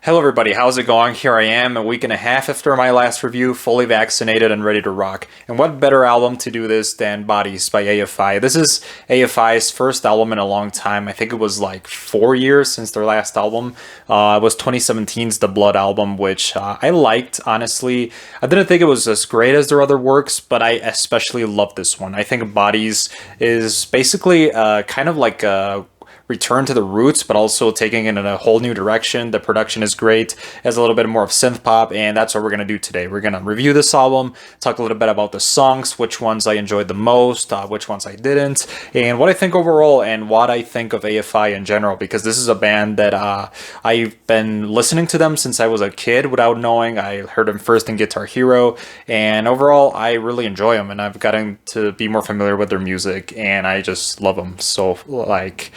Hello everybody, how's it going? Here I am, a week and a half after my last review, fully vaccinated and ready to rock. And what better album to do this than Bodies by AFI. This is AFI's first album in a long time. I think it was like 4 years since their last album. It was 2017's The Blood album, which I liked, honestly. I didn't think it was as great as their other works, but I especially loved this one. I think Bodies is basically kind of like a return to the roots, but also taking it in a whole new direction. The production is great, has a little bit more of synth pop, and that's what we're going to do today. We're going to review this album, talk a little bit about the songs, which ones I enjoyed the most, which ones I didn't, and what I think overall, and what I think of AFI in general, because this is a band that I've been listening to them since I was a kid without knowing. I heard them first in Guitar Hero, and overall, I really enjoy them, and I've gotten to be more familiar with their music, and I just love them so much.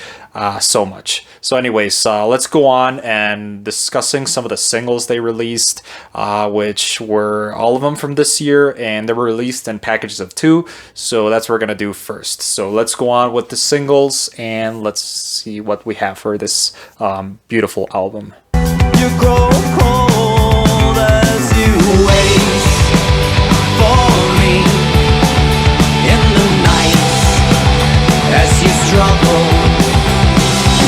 So anyways, let's go on and discussing some of the singles they released, which were all of them from this year, and they were released in packages of 2. So that's what we're gonna do first. So let's go on with the singles and let's see what we have for this beautiful album. You grow cold as you wait for me in the night as you struggle.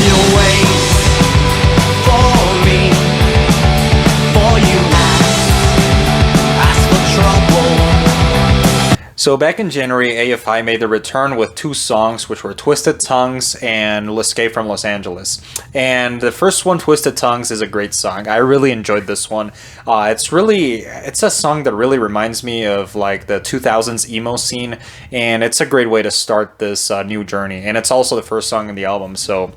You wait for me, for you ask for trouble. So back in January, AFI made their return with 2 songs, which were Twisted Tongues and Escape from Los Angeles. And the first one, Twisted Tongues, is a great song. I really enjoyed this one. It's a song that really reminds me of like the 2000s emo scene, and it's a great way to start this new journey. And it's also the first song in the album, so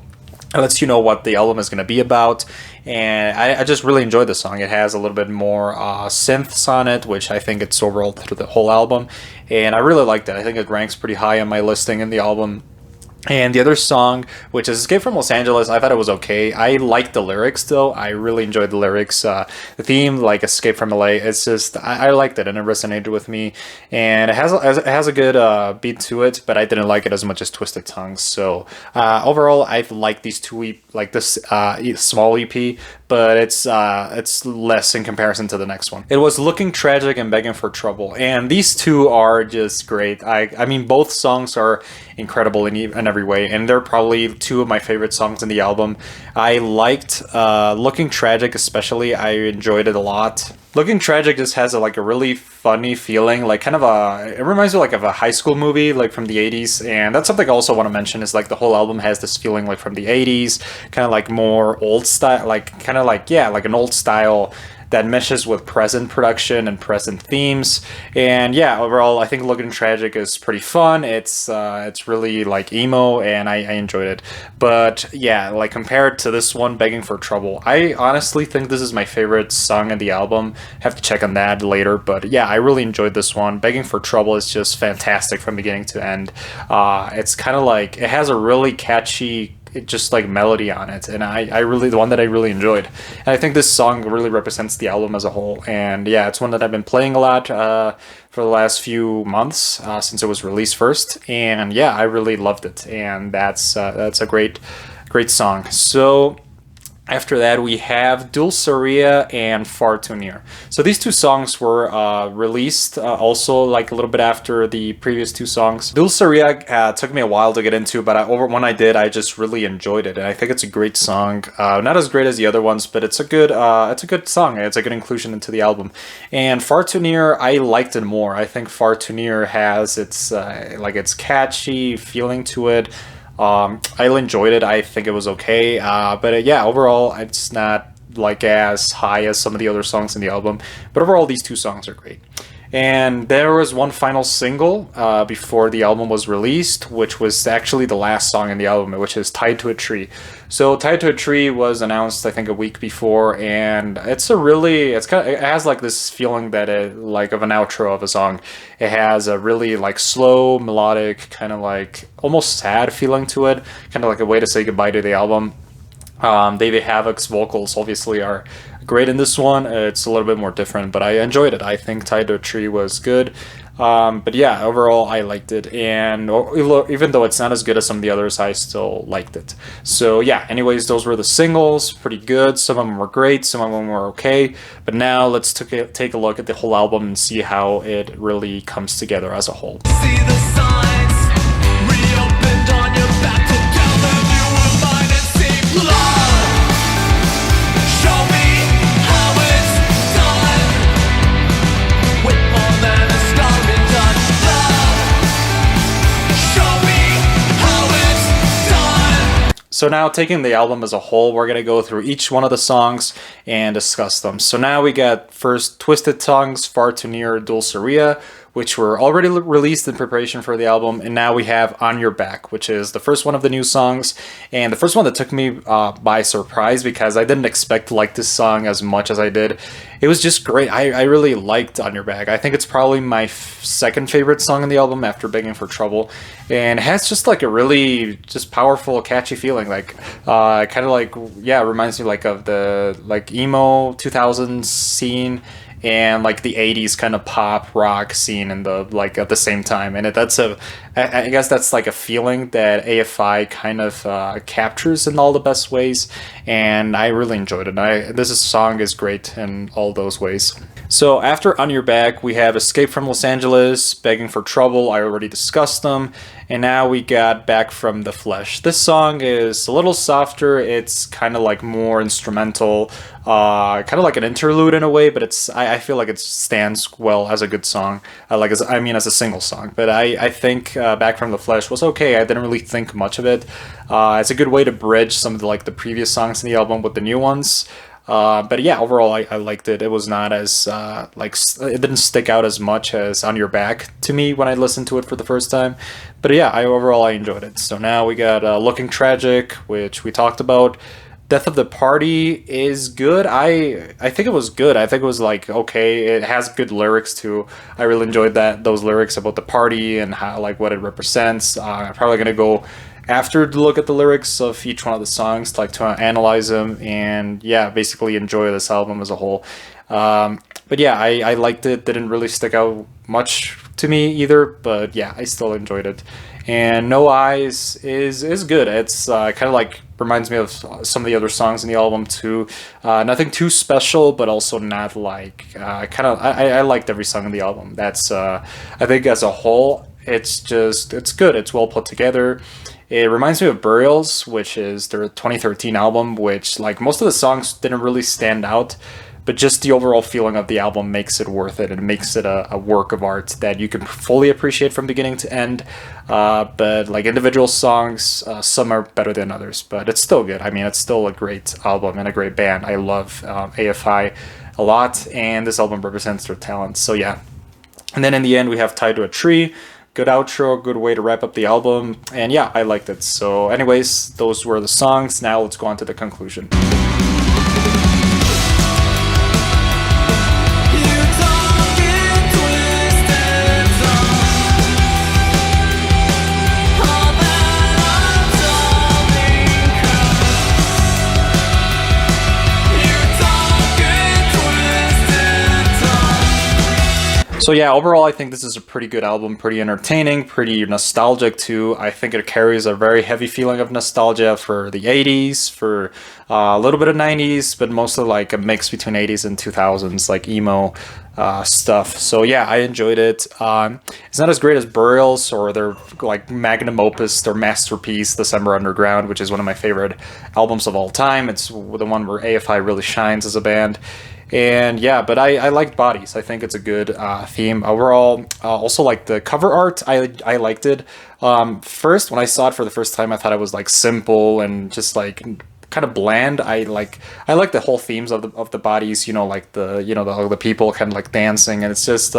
it lets you know what the album is going to be about, and I just really enjoyed the song. It has a little bit more synths on it, which I think it's overall through the whole album, and I really liked it. I think it ranks pretty high on my listing in the album. And the other song, which is Escape from Los Angeles, I thought it was okay. I liked the lyrics though. I really enjoyed the lyrics. The theme, like Escape from LA, it's just, I liked it and it resonated with me. And it has a good beat to it, but I didn't like it as much as Twisted Tongues. So overall, I like these two, like this small EP, but it's less in comparison to the next one. It was Looking Tragic and Begging for Trouble, and these two are just great. I mean, both songs are incredible in every way, and they're probably 2 of my favorite songs in the album. I liked Looking Tragic especially. I enjoyed it a lot. Looking Tragic just has a really funny feeling, like kind of it reminds me like of a high school movie, like from the 80s, and that's something I also want to mention is like the whole album has this feeling like from the 80s, kind of like more old style, like kind of like, yeah, like an old style that meshes with present production and present themes. And yeah, overall, I think Looking Tragic is pretty fun. It's really like emo, and I enjoyed it. But yeah, like compared to this one, Begging for Trouble, I honestly think this is my favorite song in the album. Have to check on that later, but yeah, I really enjoyed this one. Begging for Trouble is just fantastic from beginning to end. It's kind of like, it has a really catchy just like melody on it, and I really, the one that I really enjoyed, and I think this song really represents the album as a whole. And yeah, it's one that I've been playing a lot for the last few months since it was released first, and yeah, I really loved it, and that's a great song. So after that, we have Dulceria and Far Too Near. So these 2 songs were released also like a little bit after the previous 2 songs. Dulceria took me a while to get into, but when I did, I just really enjoyed it, and I think it's a great song. Not as great as the other ones, but it's a good song. It's a good inclusion into the album. And Far Too Near, I liked it more. I think Far Too Near has its catchy feeling to it. I enjoyed it. I think it was okay, but yeah, overall it's not like as high as some of the other songs in the album, but overall these 2 songs are great. And there was one final single before the album was released, which was actually the last song in the album, which is Tied to a Tree. So Tied to a Tree was announced I think a week before, and it has like this feeling that like of an outro of a song. It has a really like slow, melodic, kind of like almost sad feeling to it, kind of like a way to say goodbye to the album. Davey Havok's vocals obviously are great in this one. It's a little bit more different, but I enjoyed it. I think Tied to a Tree was good. But yeah, overall I liked it, and even though it's not as good as some of the others, I still liked it. So yeah, anyways, those were the singles. Pretty good. Some of them were great, some of them were okay. But now let's take a look at the whole album and see how it really comes together as a whole. See the signs reopened on your back to tell them you were mine and save love. Show me how it's done with more than a starving touch. Love. Show me how it's done. So now, taking the album as a whole, we're going to go through each one of the songs and discuss them. So now we got first Twisted Tongues, Far Too Near, Dulceria, which were already released in preparation for the album. And now we have On Your Back, which is the first one of the new songs. And the first one that took me by surprise, because I didn't expect to like this song as much as I did. It was just great. I really liked On Your Back. I think it's probably my second favorite song on the album after Begging for Trouble. And it has just like a really just powerful, catchy feeling. Like, kind of like, yeah, it reminds me like of the like emo 2000s scene, and like the 80s kind of pop rock scene in the like at the same time. And I guess that's like a feeling that AFI kind of captures in all the best ways, and I really enjoyed it. This song is great in all those ways. So after On Your Back, we have Escape from Los Angeles, Begging for Trouble, I already discussed them, and now we got Back from the Flesh. This song is a little softer, it's kind of like more instrumental, kind of like an interlude in a way, but I feel like it stands well as a good song, as a single song. But I think Back from the Flesh was okay. I didn't really think much of it. It's a good way to bridge some of the previous songs in the album with the new ones. But yeah, overall I liked it. It was not as it didn't stick out as much as On Your Back to me when I listened to it for the first time. But yeah, overall I enjoyed it. So now we got Looking Tragic, which we talked about. Death of the Party is good. I think it was good. I think it was like okay. It has good lyrics too. I really enjoyed those lyrics about the party and how what it represents. I'm probably gonna go after to look at the lyrics of each one of the songs, to analyze them, and yeah, basically enjoy this album as a whole. But yeah, I liked it. Didn't really stick out much to me either, but yeah, I still enjoyed it. And No Eyes is good. It's kind of reminds me of some of the other songs in the album too. Nothing too special, but also not I liked every song in the album. That's I think as a whole, it's good. It's well put together. It reminds me of Burials, which is their 2013 album, which most of the songs didn't really stand out, but just the overall feeling of the album makes it worth it, and makes it a work of art that you can fully appreciate from beginning to end. But individual songs, some are better than others, but it's still good. I mean, it's still a great album and a great band. I love AFI a lot, and this album represents their talent. So yeah. And then in the end, we have Tied to a Tree. Good outro, good way to wrap up the album, and yeah, I liked it. So anyways, those were the songs. Now let's go on to the conclusion. So yeah, overall I think this is a pretty good album, pretty entertaining, pretty nostalgic too. I think it carries a very heavy feeling of nostalgia for the 80s, for a little bit of 90s, but mostly a mix between 80s and 2000s, emo stuff. So yeah, I enjoyed it. It's not as great as Burials or their magnum opus, their masterpiece, December Underground, which is one of my favorite albums of all time. It's the one where AFI really shines as a band. And yeah, but I liked Bodies. I think it's a good theme overall. Also the cover art. I liked it. First, when I saw it for the first time, I thought it was simple and just kind of bland. I like the whole themes of the Bodies. The people kind of dancing, and it's just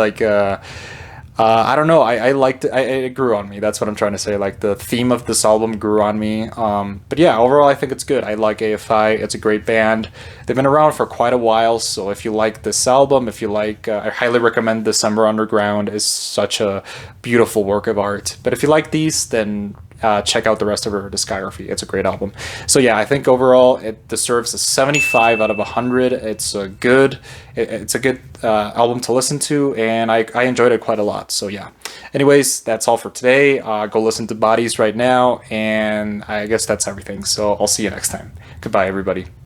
I don't know. I liked it. It grew on me. That's what I'm trying to say. The theme of this album grew on me. But yeah, overall, I think it's good. I like AFI. It's a great band. They've been around for quite a while. So if you like this album, I highly recommend December Underground. Is such a beautiful work of art. But if you like these, then check out the rest of her discography. It's a great album. So yeah, I think overall it deserves a 75 out of 100. It's a good album to listen to, and I enjoyed it quite a lot. So yeah. Anyways, that's all for today. Go listen to Bodies right now, and I guess that's everything. So I'll see you next time. Goodbye, everybody.